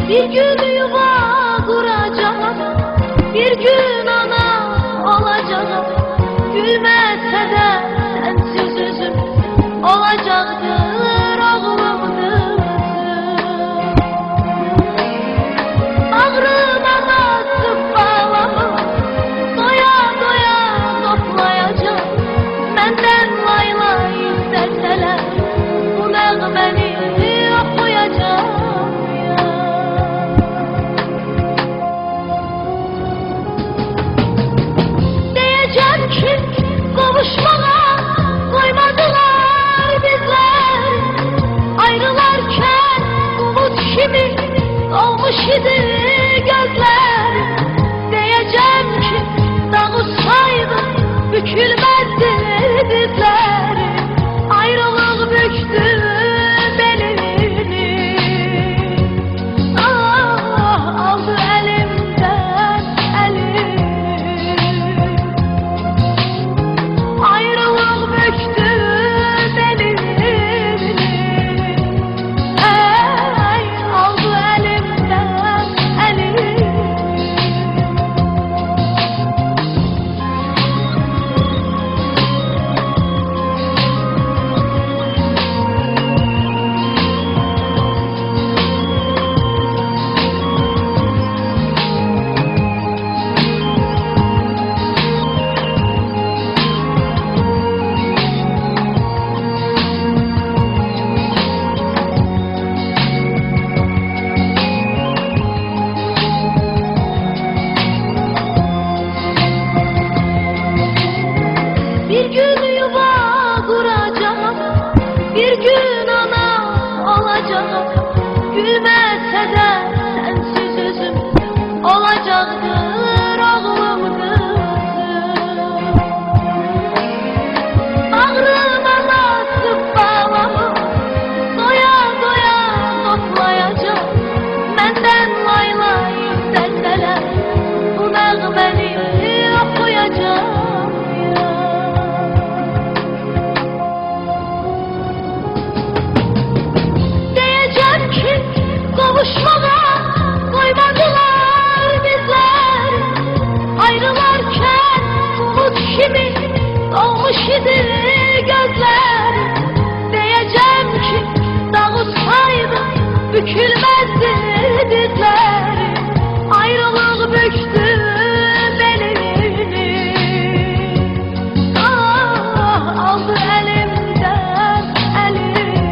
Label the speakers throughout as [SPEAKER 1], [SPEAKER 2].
[SPEAKER 1] Bir gün yuva kuracağım, bir gün ana olacağım. Gülmese de sensiz üzüm olacaktır oğlumdur. Bağrıma basıp bağlamı doya doya toplayacağım. Menden lay lay isterseler bu nəğməni oxuyacağım. Kavuşmağa koymadılar bizler. Ayrılarken umut kimi dolmuş idi gözler. Diyeceğim ki dağılsaydı bükülmezdi dizleri. Ayrılık büktü belini, ah aldı elimden elini. Bir gün yuva kuracağım, bir gün ana olacağım. Gülmese de sensiz üzüm olacaktır oğlumdur. Bağrıma basıp bağlamı doya doya toplayacağım. Menden lay lay isterseler bu nəğməni oxuyacağım. Kavuşmağa koymadılar bizler. Ayrılarken umut kimi dolmuş idi gözler. Diyeceğim ki dağılsaydı bükülmezdi dizleri. Ayrılık büktü belini, ah aldı elimden elini.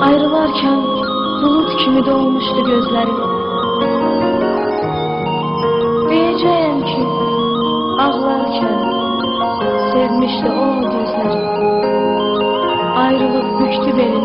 [SPEAKER 1] Ayrılarken bulut kimi dolmuştu gözlerim. Diyeceğim ki ağlarken sevmişti o gözlerim. Ayrılık büktü beni.